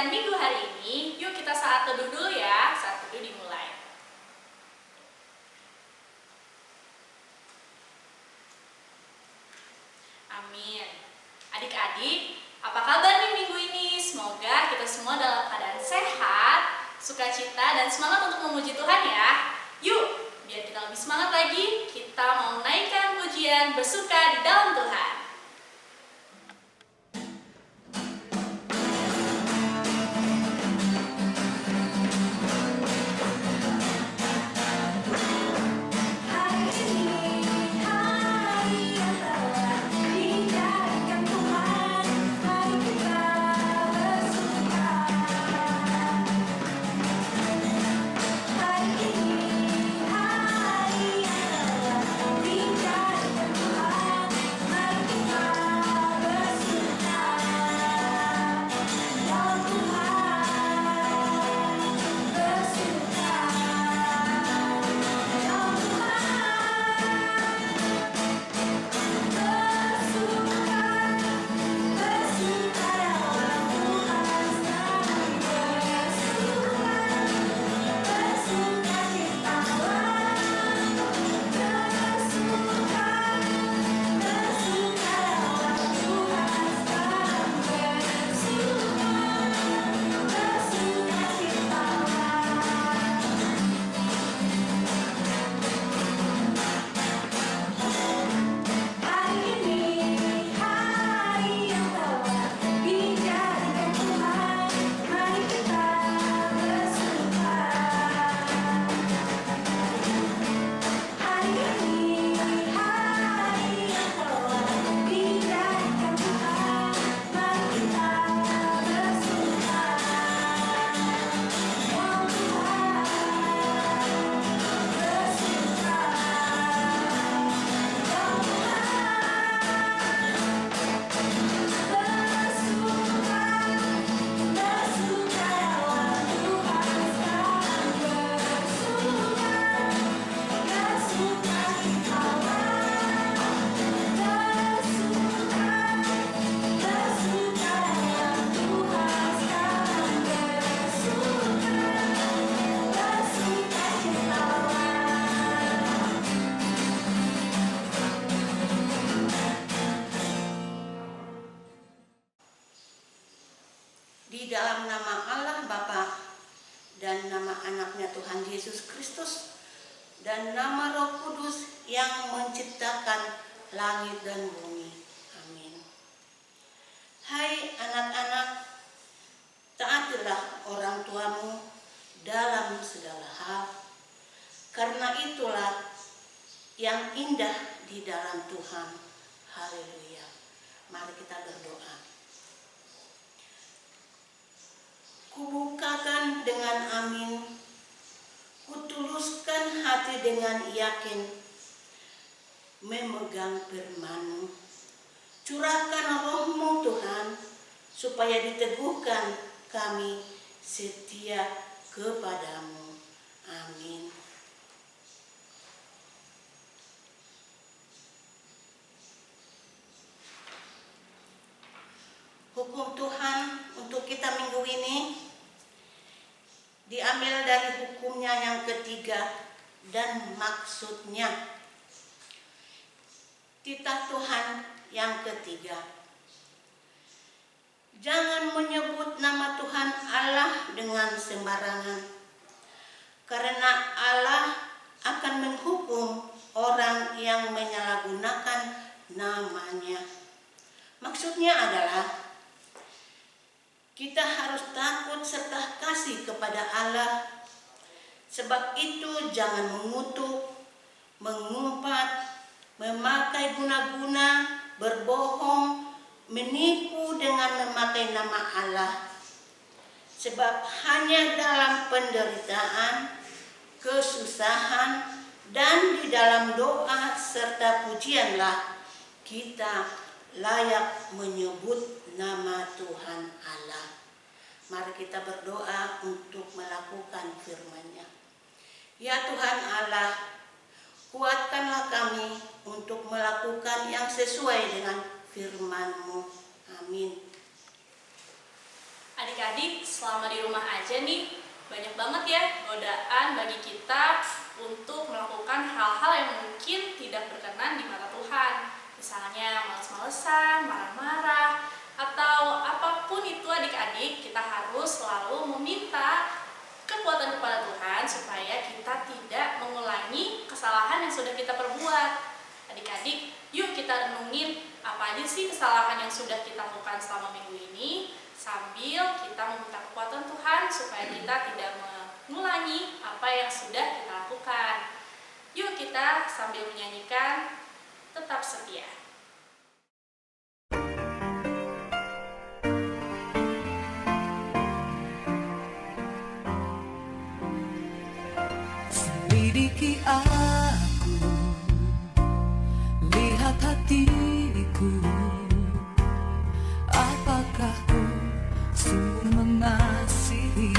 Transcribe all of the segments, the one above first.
pujian minggu hari ini, yuk kita saat teduh dulu ya. Saat teduh dimulai. Amin. Adik-adik, apa kabar nih minggu ini? Semoga kita semua dalam keadaan sehat, sukacita, dan semangat untuk memuji Tuhan ya. Yuk, biar kita lebih semangat lagi, kita mau naikkan pujian bersuka di dalam Tuhan. Di dalam nama Allah Bapa dan nama anaknya Tuhan Yesus Kristus dan nama Roh Kudus yang menciptakan langit dan bumi. Amin. Hai anak-anak, taatilah orang tuamu dalam segala hal, karena itulah yang indah di dalam Tuhan. Haleluya. Mari kita berdoa. Kubukakan dengan amin, kutuluskan hati dengan yakin, memegang firman-Mu. Curahkan roh-Mu Tuhan, supaya diteguhkan kami setia kepadamu. Amin. Hukum Tuhan untuk kita minggu ini diambil dari hukumnya yang ketiga dan maksudnya. Titah Tuhan yang ketiga. Jangan menyebut nama Tuhan Allah dengan sembarangan, karena Allah akan menghukum orang yang menyalahgunakan namanya. Maksudnya adalah kita harus takut serta kasih kepada Allah. Sebab itu jangan mengutuk, mengumpat, memakai guna-guna, berbohong, menipu dengan memakai nama Allah. Sebab hanya dalam penderitaan, kesusahan, dan di dalam doa serta pujianlah kita layak menyebut nama Tuhan Allah. Mari kita berdoa untuk melakukan firman-Nya. Ya Tuhan Allah, kuatkanlah kami untuk melakukan yang sesuai dengan firman-Mu. Amin. Adik-adik, selama di rumah aja nih, banyak banget ya godaan bagi kita untuk melakukan hal-hal yang mungkin tidak berkenan di mata Tuhan. Misalnya males-malesan, marah-marah, atau apapun itu adik-adik, kita harus selalu meminta kekuatan kepada Tuhan supaya kita tidak mengulangi kesalahan yang sudah kita perbuat. Adik-adik, yuk kita renungin apa aja sih kesalahan yang sudah kita lakukan selama minggu ini, sambil kita meminta kekuatan Tuhan supaya kita tidak mengulangi apa yang sudah kita lakukan. Yuk kita sambil menyanyikan Tetap Setia. Selidiki aku, lihat hatiku, apakah ku sungguh mengasihi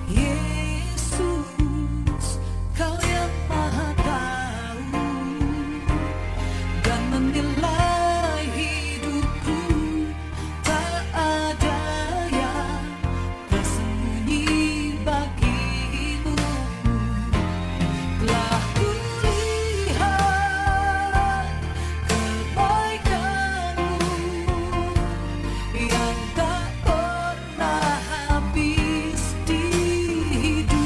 Yesus, Kau yang Maha Tahu dan menilai hidupku. Tak ada yang tersembunyi bagimu. Telah kulihat kebaikanmu yang tak pernah habis di hidupku.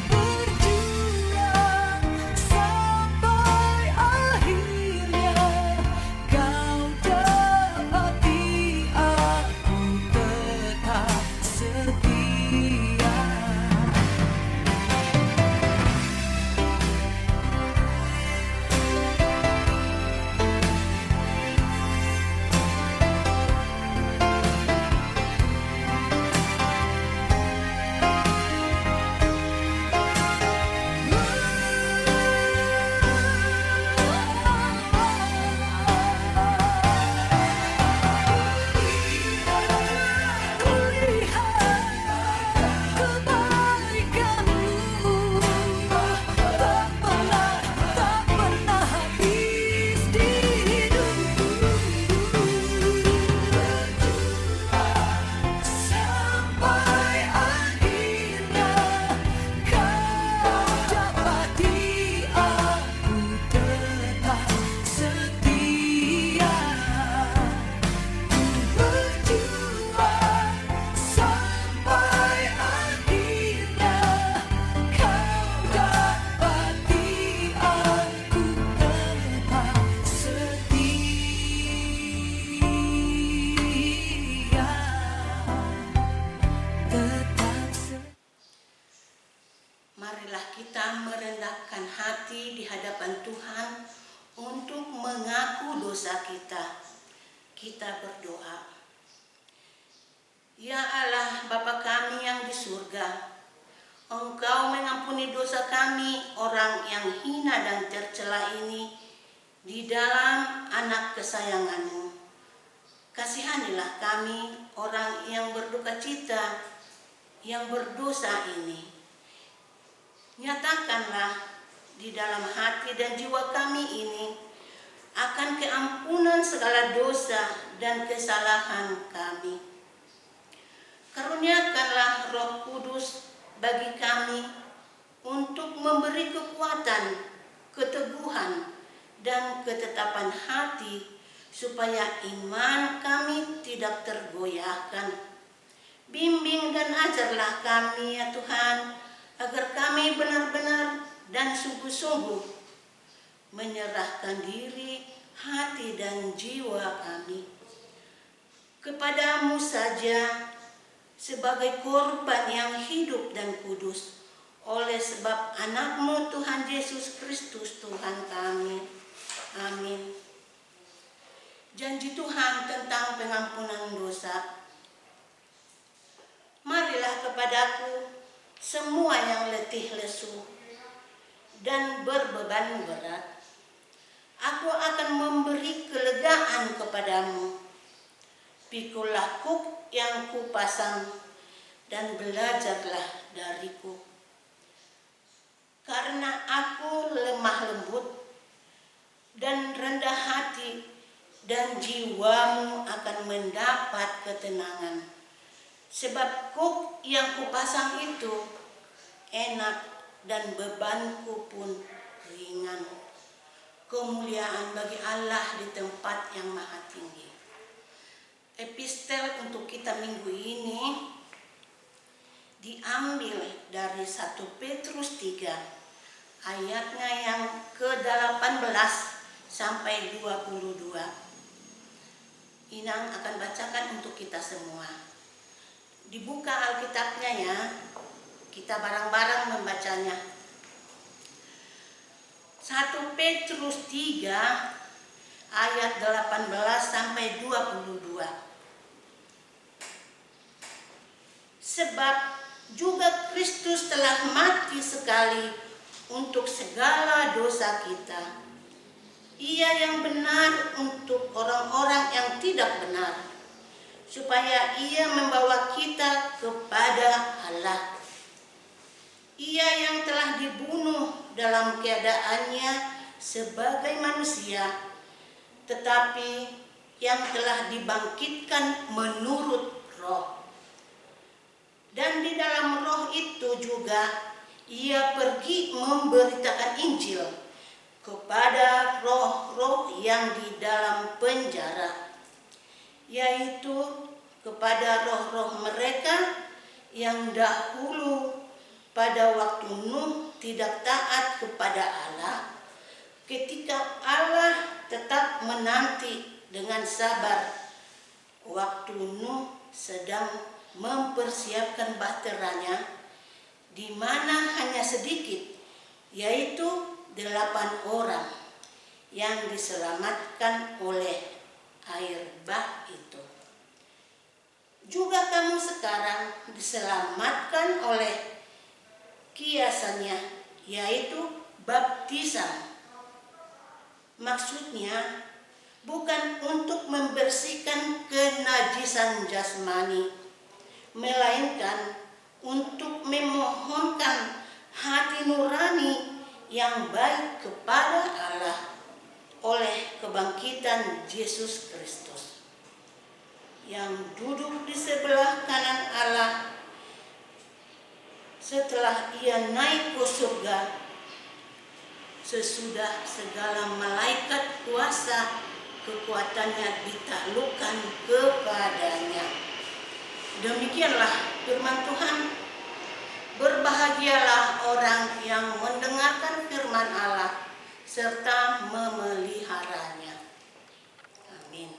Berjuang sampai akhirnya Kau dapati aku tetap setia. Tak pernah habis di hidupku. Sampai akhirnya Kau dapati aku tetap setia. Berjuang sampai akhirnya Kau dapati aku tetap setia. Tetap setia. Marilah kita merendahkan hati di hadapan Tuhan untuk mengaku dosa kita. Kita berdoa. Ya Allah, Bapa kami yang di surga, Engkau mengampuni dosa kami, orang yang hina dan tercela ini, di dalam anak kesayangan-Mu. Kasihanilah kami, orang yang berduka cita, yang berdosa ini. Nyatakanlah di dalam hati dan jiwa kami ini akan keampunan segala dosa dan kesalahan kami. Karuniakanlah Roh Kudus bagi kami untuk memberi kekuatan, keteguhan, dan ketetapan hati supaya iman kami tidak tergoyahkan. Bimbing dan ajarlah kami ya Tuhan, agar kami benar-benar dan sungguh-sungguh menyerahkan diri, hati, dan jiwa kami kepadamu saja sebagai korban yang hidup dan kudus oleh sebab anak-Mu Tuhan Yesus Kristus Tuhan kami. Amin. Janji Tuhan tentang pengampunan dosa. Marilah kepadaku semua yang letih lesu dan berbeban berat. Aku akan memberi kelegaan kepadamu. Pikulah kuk yang kupasang dan belajarlah dariku. Karena aku lemah lembut dan rendah hati dan jiwamu akan mendapat ketenangan. Sebab kuk yang kupasang itu enak dan bebanku pun ringan. Kemuliaan bagi Allah di tempat yang maha tinggi. Epistel untuk kita minggu ini diambil dari 1 Petrus 3 ayatnya yang ke-18 sampai 22. Inang akan bacakan untuk kita semua. Dibuka Alkitabnya ya, kita bareng-bareng membacanya. 1 Petrus 3 ayat 18 sampai 22. Sebab juga Kristus telah mati sekali untuk segala dosa kita. Ia yang benar untuk orang-orang yang tidak benar, supaya ia membawa kita kepada Allah. Ia yang telah dibunuh dalam keadaannya sebagai manusia, tetapi yang telah dibangkitkan menurut roh. Dan di dalam roh itu juga ia pergi memberitakan Injil kepada roh-roh yang di dalam penjara, yaitu kepada roh-roh mereka yang dahulu pada waktu Nuh tidak taat kepada Allah, ketika Allah tetap menanti dengan sabar waktu Nuh sedang mempersiapkan bahteranya, di mana hanya sedikit, yaitu 8 orang yang diselamatkan oleh air bah itu. Juga kamu sekarang diselamatkan oleh kiasannya, yaitu baptisan. Maksudnya bukan untuk membersihkan kenajisan jasmani, melainkan untuk memohonkan hati nurani yang baik kepada Allah oleh kebangkitan Yesus Kristus, yang duduk di sebelah kanan Allah setelah ia naik ke surga, sesudah segala malaikat kuasa kekuatannya ditaklukkan kepadanya. Demikianlah firman Tuhan. Berbahagialah orang yang mendengarkan firman Allah serta memeliharanya. Amin.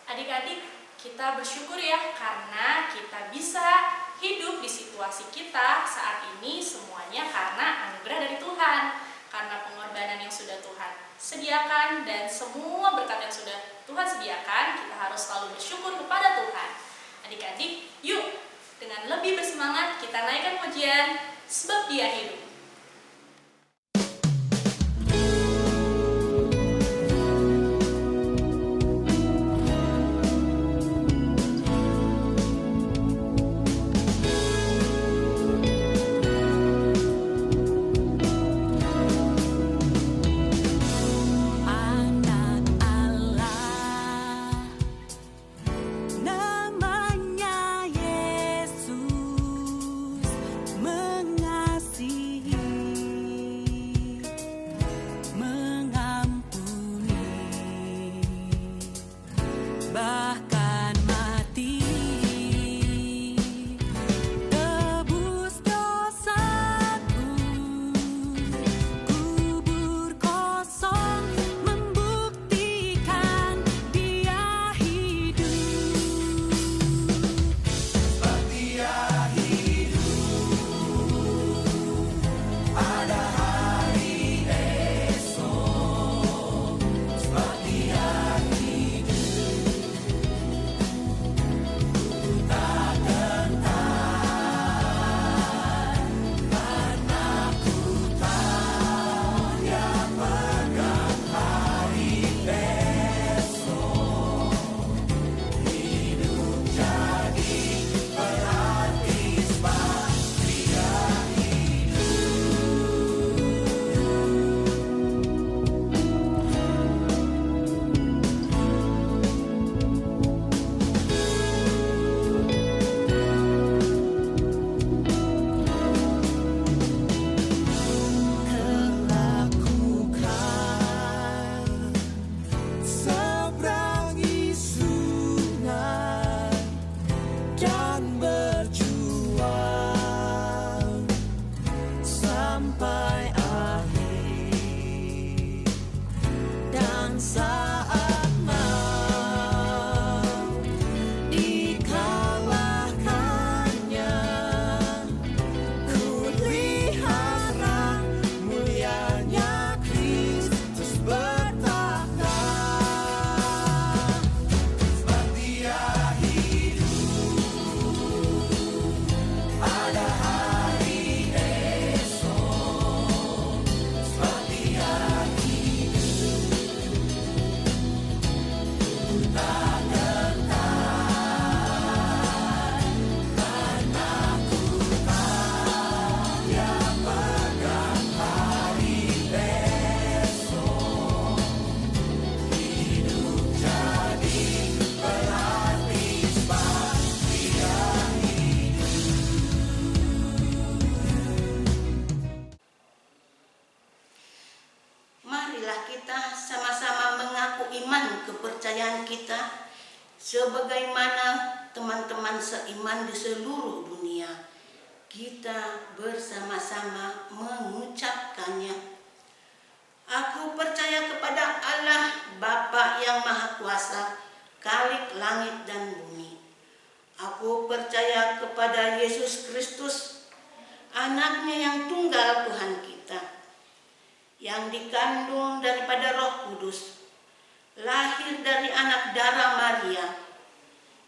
Adik-adik, kita bersyukur ya karena kita bisa hidup di situasi kita saat ini semuanya karena anugerah dari Tuhan, karena pengorbanan yang sudah Tuhan sediakan dan semua berkat yang sudah Tuhan sediakan. Kita harus selalu bersyukur kepada Tuhan. Adik-adik, yuk dengan lebih bersemangat kita naikkan pujian sebab Dia hidup. Namanya Yesus mengasihi marilah kita sama-sama mengaku iman kepercayaan kita sebagaimana teman-teman seiman di seluruh dunia. Kita bersama-sama mengucapkannya. Aku percaya kepada Allah Bapa yang Maha Kuasa, Khalik langit dan bumi. Aku percaya kepada Yesus Kristus, anaknya yang tunggal Tuhan kita, yang dikandung daripada Roh Kudus, lahir dari anak darah Maria,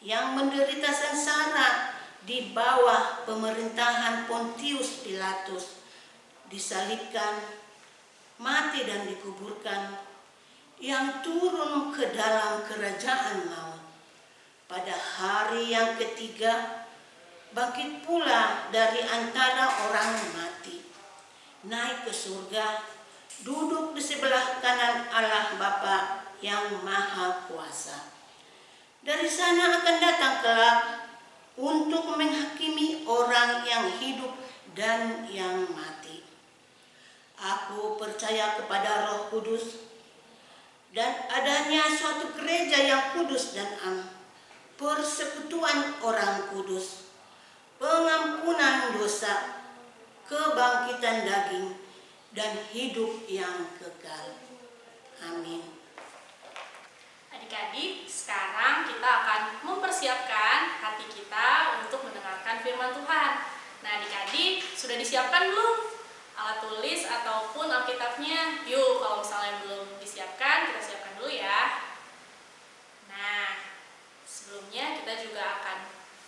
yang menderita sengsara di bawah pemerintahan Pontius Pilatus, disalibkan, mati dan dikuburkan, yang turun ke dalam kerajaan maut. Pada hari yang ketiga, bangkit pula dari antara orang mati, naik ke surga, duduk di sebelah kanan Allah Bapa yang Maha Kuasa. Dari sana akan datang kelak untuk menghakimi orang yang hidup dan yang mati. Aku percaya kepada Roh Kudus dan adanya suatu gereja yang kudus dan am, persekutuan orang kudus, pengampunan dosa, kebangkitan daging, dan hidup yang kekal. Amin. Adik-adik, sekarang kita akan mempersiapkan hati kita untuk mendengarkan firman Tuhan. Nah, adik-adik, sudah disiapkan belum alat tulis ataupun Alkitabnya? Yuk, kalau misalnya belum disiapkan, kita siapkan dulu ya. Nah, sebelumnya kita juga akan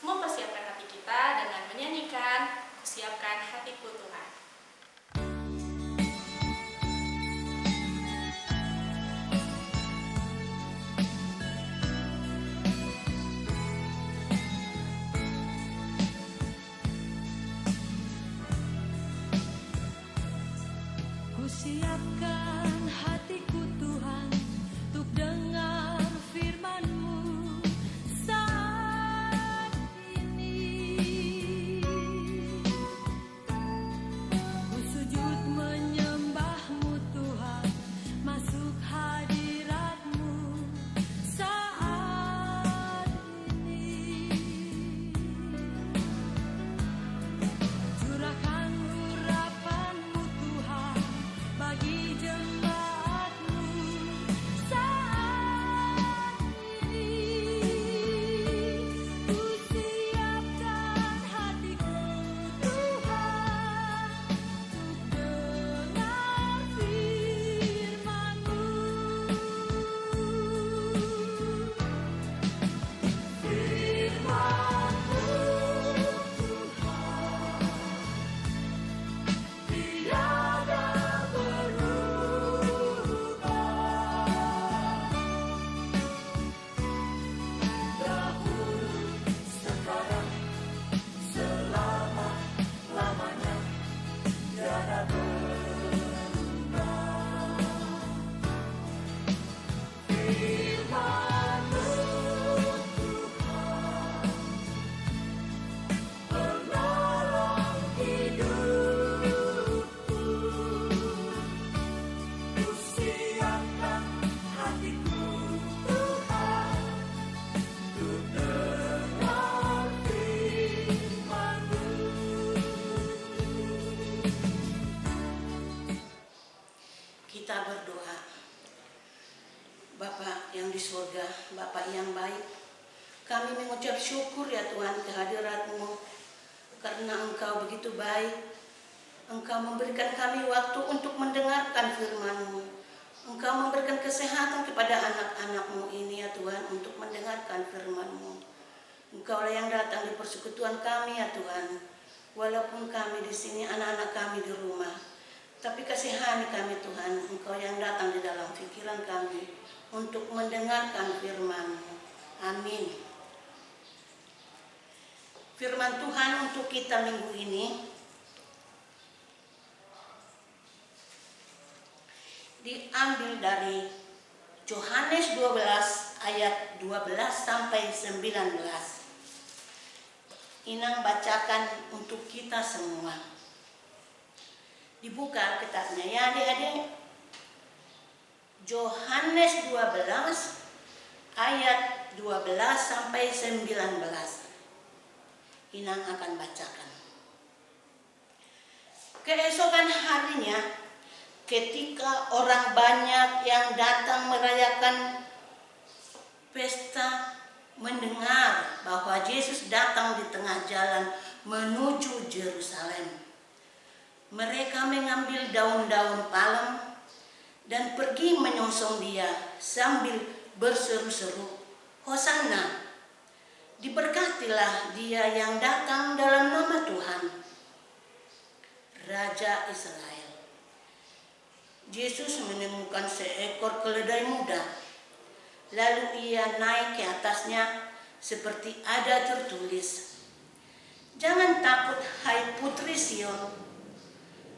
mempersiapkan hati kita dengan menyanyikan "Kusiapkan Hatiku Tuhan". Kusiapkan hatiku Tuhan untuk dengar firman-Mu saat ini. Ku sujud menyembah-Mu Tuhan, masuk hadirat-Mu saat ini. Curahkan urapan-Mu Tuhan bagi jemaat-Mu saat ini. Ku siapkan hatiku Tuhan untuk dengar firman-Mu. Firman-Mu Tuhan tiada dahulu, sekarang, selama-lamanya, tiada berubah. Firman-Mu Tuhan, penolong hidupku. Ku siapkan hatiku Tuhan untuk dengar firman-Mu. Kita berdoa. Bapa yang di surga, Bapa yang baik, kami mengucap syukur ya Tuhan kehadirat-Mu, karena Engkau begitu baik. Engkau memberikan kami waktu untuk mendengarkan firman-Mu. Engkau memberikan kesehatan kepada anak-anak-Mu ini ya Tuhan untuk mendengarkan firman-Mu. Engkaulah yang datang di persekutuan kami ya Tuhan. Walaupun kami di sini, anak-anak kami di rumah, tapi kasihani kami Tuhan. Engkau yang datang di dalam pikiran kami untuk mendengarkan firman-Mu. Amin. Firman Tuhan untuk kita minggu ini diambil dari Yohanes 12 ayat 12 sampai 19. Inang bacakan untuk kita semua. Dibuka Alkitabnya ya adik-adik. Yohanes 12 ayat 12 sampai 19. Inang akan bacakan. Keesokan harinya, ketika orang banyak yang datang merayakan pesta mendengar bahwa Yesus datang di tengah jalan menuju Yerusalem, mereka mengambil daun-daun palem dan pergi menyongsong dia sambil berseru-seru, "Hosana, diberkatilah dia yang datang dalam nama Tuhan, Raja Israel." Yesus menemukan seekor keledai muda. Lalu ia naik ke atasnya seperti ada tertulis, "Jangan takut, hai putri Sion.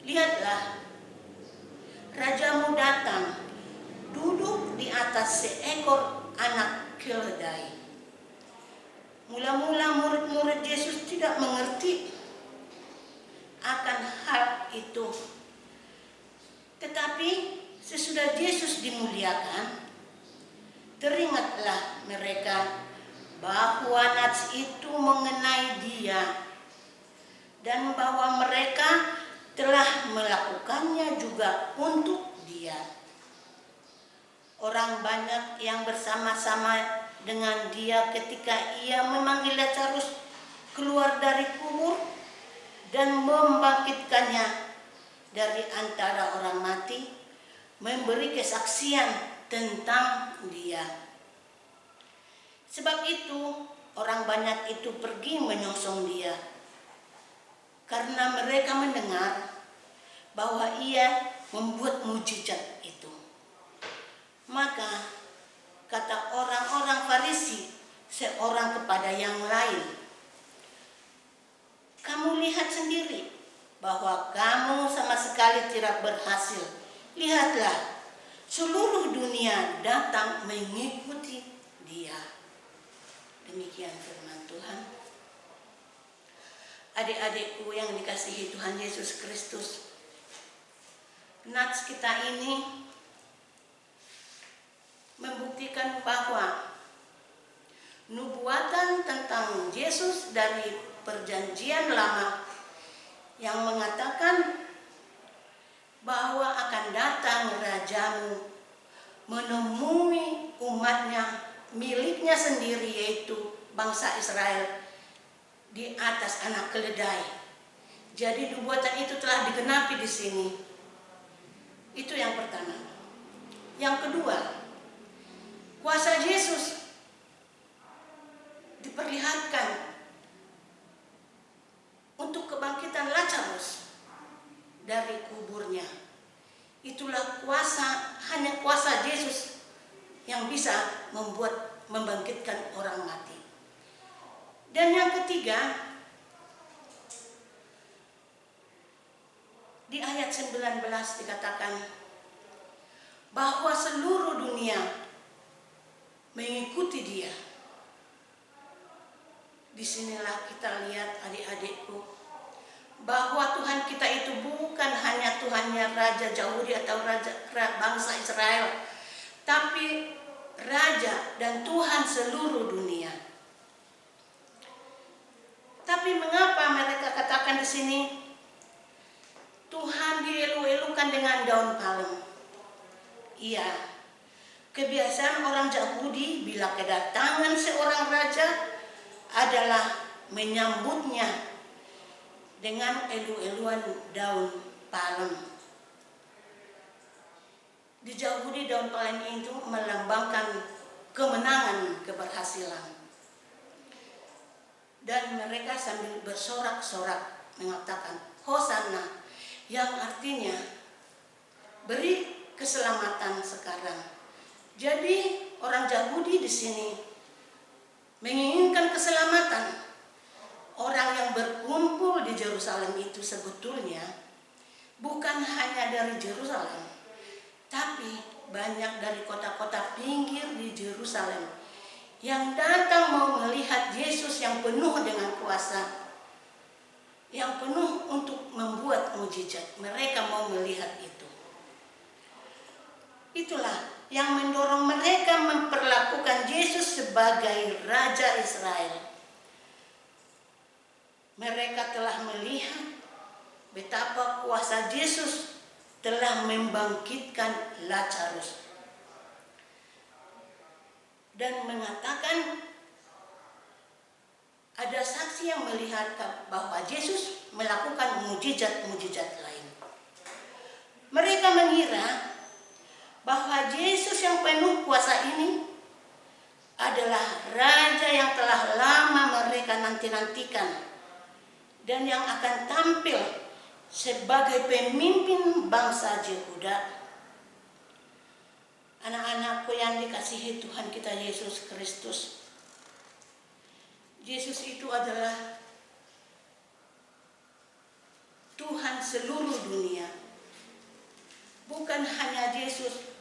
Lihatlah, rajamu datang, duduk di atas seekor anak keledai." Mula-mula murid-murid Yesus tidak mengerti akan hal itu. Tetapi sesudah Yesus dimuliakan, teringatlah mereka bahwa nats itu mengenai dia dan bahwa mereka telah melakukannya juga untuk dia. Orang banyak yang bersama-sama dengan dia ketika ia memanggil Lazarus keluar dari kubur dan membangkitkannya dari antara orang mati, memberi kesaksian tentang dia. Sebab itu orang banyak itu pergi menyongsong dia, karena mereka mendengar bahwa ia membuat mujizat itu. Maka kata orang-orang Farisi seorang kepada yang lain, "Kamu lihat sendiri bahwa kamu sama sekali tidak berhasil. Lihatlah, seluruh dunia datang mengikuti dia." Demikian firman Tuhan. Adik-adikku yang dikasihi Tuhan Yesus Kristus, nats kita ini membuktikan bahwa nubuatan tentang Yesus dari Perjanjian Lama yang mengatakan bahwa akan datang rajamu menemui umatnya, miliknya sendiri, yaitu bangsa Israel, di atas anak keledai. Jadi nubuatan itu telah digenapi di sini. Itu yang pertama. Yang kedua, kuasa Yesus diperlihatkan untuk kebangkitan Lazarus dari kuburnya. Itulah kuasa, hanya kuasa Yesus yang bisa membangkitkan orang mati. Dan yang ketiga, di ayat 19 dikatakan bahwa seluruh dunia mengikuti dia. Disinilah kita lihat, adik-adikku, bahwa Tuhan kita itu bukan hanya Tuhannya Raja Yahudi atau Raja bangsa Israel, tapi Raja dan Tuhan seluruh dunia. Tapi mengapa mereka katakan di sini Tuhan dielu-elukan dengan daun palem? Iya, kebiasaan orang Yahudi bila kedatangan seorang raja adalah menyambutnya dengan elu-eluan daun palem. Di Yahudi daun palem itu melambangkan kemenangan, keberhasilan. Dan mereka sambil bersorak-sorak mengatakan Hosana, yang artinya beri keselamatan sekarang. Jadi orang Yahudi di sini menginginkan keselamatan. Orang yang berkumpul di Yerusalem itu sebetulnya bukan hanya dari Yerusalem, tapi banyak dari kota-kota pinggir di Yerusalem yang datang mau melihat Yesus yang penuh dengan kuasa, yang penuh untuk membuat mujizat. Mereka mau melihat itu. Itulah yang mendorong mereka memperlakukan Yesus sebagai Raja Israel. Mereka telah melihat betapa kuasa Yesus telah membangkitkan Lazarus dan mengatakan ada saksi yang melihat bahwa Yesus melakukan mujizat-mujizat lain. Mereka mengira bahwa Yesus yang penuh kuasa ini adalah Raja yang telah lama mereka nanti-nantikan dan yang akan tampil sebagai pemimpin bangsa Yehuda. Anak-anakku yang dikasihi Tuhan kita Yesus Kristus, Yesus itu adalah Tuhan seluruh dunia. Bukan hanya Yesus,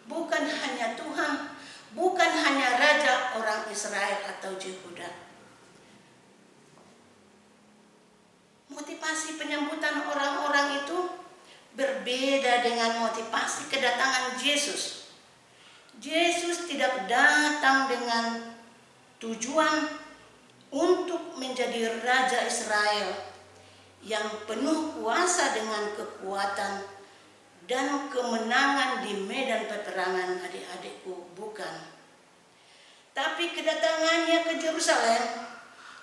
bukan hanya Tuhan, bukan hanya Raja orang Israel atau Yehuda. Motivasi penyambutan orang-orang itu berbeda dengan motivasi kedatangan Yesus. Yesus tidak datang dengan tujuan untuk menjadi Raja Israel yang penuh kuasa dengan kekuatan dan kemenangan di medan peperangan, adik-adikku, bukan. Tapi kedatangannya ke Yerusalem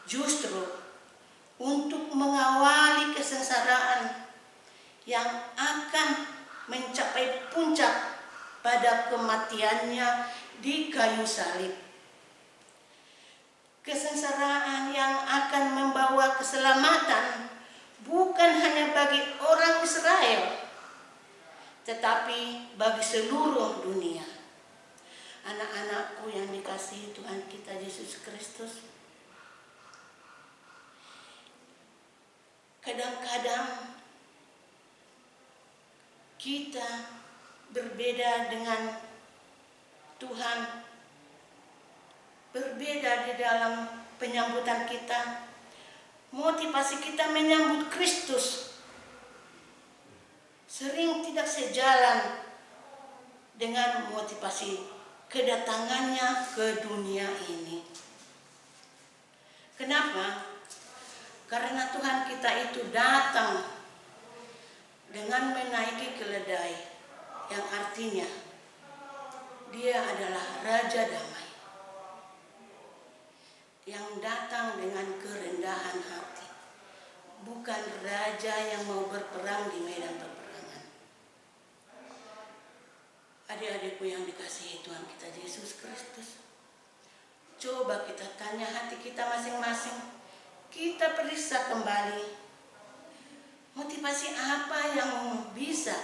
justru untuk mengawali kesengsaraan yang akan mencapai puncak pada kematiannya di kayu salib. Kesengsaraan yang akan membawa keselamatan bukan hanya bagi orang Israel, tetapi bagi seluruh dunia. Anak-anakku yang dikasihi Tuhan kita Yesus Kristus, kadang-kadang kita berbeda dengan Tuhan, berbeda di dalam penyambutan kita. Motivasi kita menyambut Kristus sering tidak sejalan dengan motivasi kedatangannya ke dunia ini. Kenapa? Karena Tuhan kita itu datang dengan menaiki keledai, yang artinya Dia adalah Raja Damai, yang datang dengan kerendahan hati, bukan raja yang mau berperang di medan peperangan. Adik-adikku yang dikasihi Tuhan kita Yesus Kristus, coba kita tanya hati kita masing-masing. Kita periksa kembali, motivasi apa yang bisa,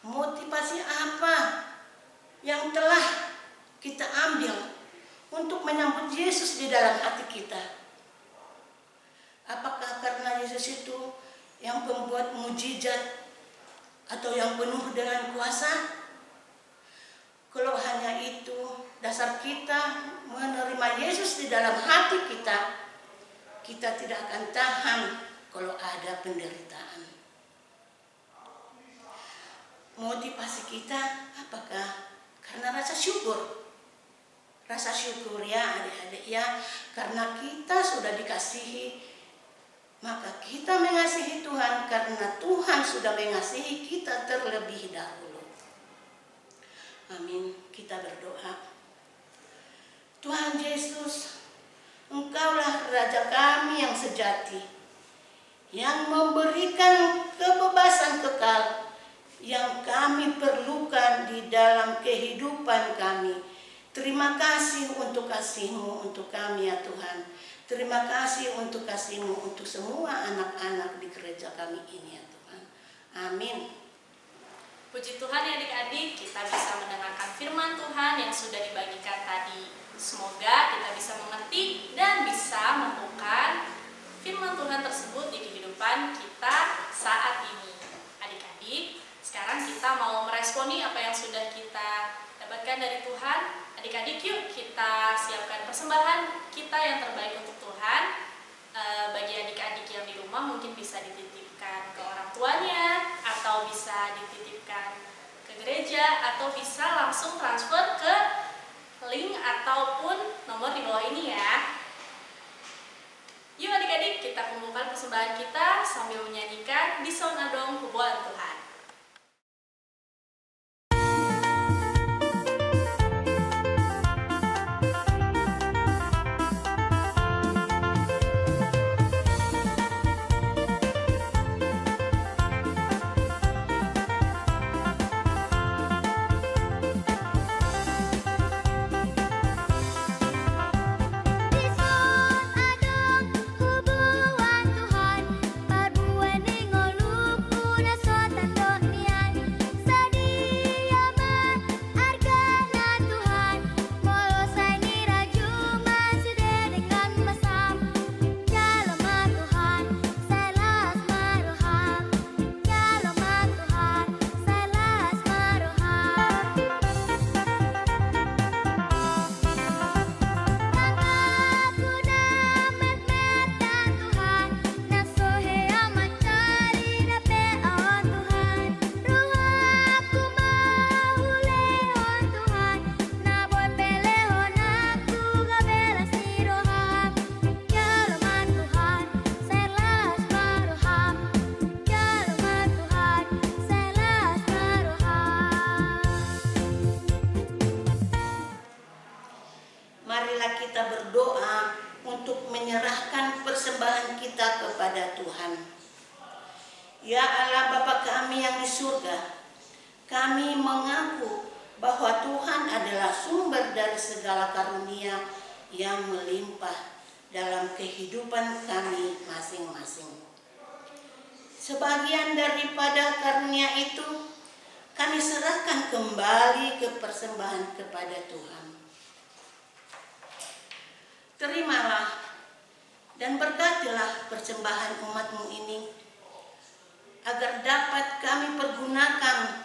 motivasi apa yang telah kita ambil untuk menyambut Yesus di dalam hati kita. Apakah karena Yesus itu yang pembuat mujizat atau yang penuh dengan kuasa? Kalau hanya itu dasar kita menerima Yesus di dalam hati kita, kita tidak akan tahan kalau ada penderitaan. Motivasi kita apakah? Karena rasa syukur. Rasa syukur ya adik-adik ya, karena kita sudah dikasihi, maka kita mengasihi Tuhan karena Tuhan sudah mengasihi kita terlebih dahulu. Amin. Kita berdoa. Tuhan Yesus, Engkaulah Raja kami yang sejati, yang memberikan kebebasan kekal yang kami perlukan di dalam kehidupan kami. Terima kasih untuk kasih-Mu untuk kami ya Tuhan. Terima kasih untuk kasih-Mu untuk semua anak-anak di gereja kami ini ya Tuhan. Amin. Puji Tuhan ya adik-adik, kita bisa mendengarkan firman Tuhan yang sudah dibagikan tadi. Semoga kita bisa mengerti dan bisa melakukan firman Tuhan tersebut di kehidupan kita saat ini. Adik-adik, sekarang kita mau meresponi apa yang sudah kita dapatkan dari Tuhan. Adik-adik, yuk kita siapkan persembahan kita yang terbaik untuk Tuhan. Bagi adik-adik yang di rumah mungkin bisa dititipkan ke orang tuanya atau bisa dititipkan ke gereja atau bisa langsung transfer ke link ataupun nomor di bawah ini ya. Yuk adik-adik, kita kumpulkan persembahan kita sambil menyanyikan Di Sauna Dong Pubuhan Tuhan. Marilah kita berdoa untuk menyerahkan persembahan kita kepada Tuhan. Ya Allah Bapa kami yang di surga, kami mengaku bahwa Tuhan adalah sumber dari segala karunia yang melimpah dalam kehidupan kami masing-masing. Sebagian daripada karunia itu kami serahkan kembali ke persembahan kepada Tuhan. Terimalah dan berkatilah persembahan umat-Mu ini, agar dapat kami pergunakan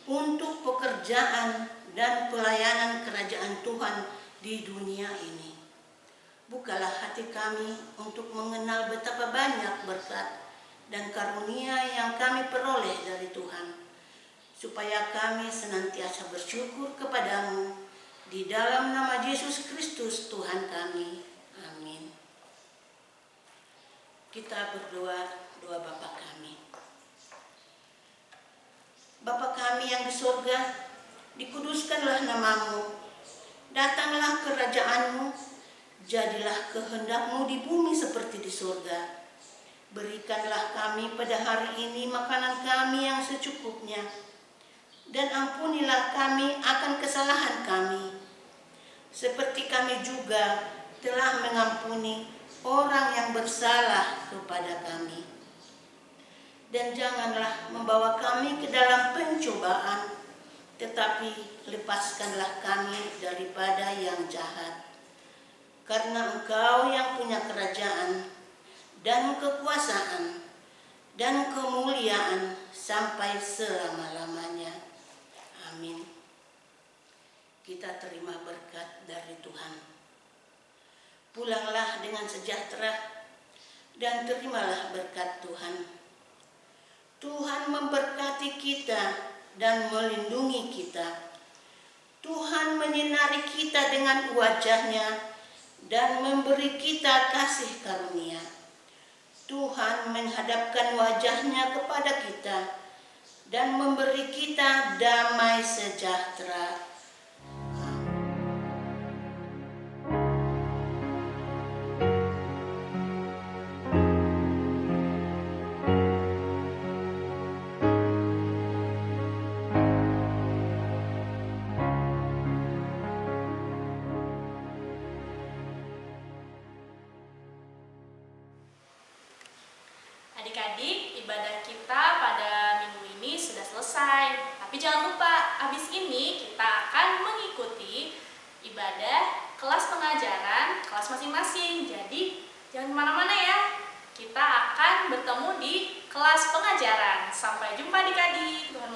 untuk pekerjaan dan pelayanan kerajaan Tuhan di dunia ini. Bukalah hati kami untuk mengenal betapa banyak berkat dan karunia yang kami peroleh dari Tuhan, supaya kami senantiasa bersyukur kepadamu. Di dalam nama Yesus Kristus Tuhan kami. Amin. Kita berdoa doa Bapa kami. Bapa kami yang di surga, dikuduskanlah nama-Mu. Datanglah kerajaan-Mu, jadilah kehendak-Mu di bumi seperti di surga. Berikanlah kami pada hari ini makanan kami yang secukupnya, dan ampunilah kami akan kesalahan kami, seperti kami juga telah mengampuni orang yang bersalah kepada kami. Dan janganlah membawa kami ke dalam pencobaan, tetapi lepaskanlah kami daripada yang jahat. Karena Engkau yang punya kerajaan dan kekuasaan dan kemuliaan sampai selama-lamanya. Amin. Kita terima berkat dari Tuhan. Pulanglah dengan sejahtera dan terimalah berkat Tuhan. Tuhan memberkati kita dan melindungi kita. Tuhan menyinari kita dengan wajah-Nya dan memberi kita kasih karunia. Tuhan menghadapkan wajah-Nya kepada kita dan memberi kita damai sejahtera. Adik-adik, ibadah kita pada minggu ini sudah selesai. Tapi jangan lupa, habis ini kita akan mengikuti ibadah kelas pengajaran kelas masing-masing. Jadi jangan kemana-mana ya. Kita akan bertemu di kelas pengajaran. Sampai jumpa adik-adik. Tuhan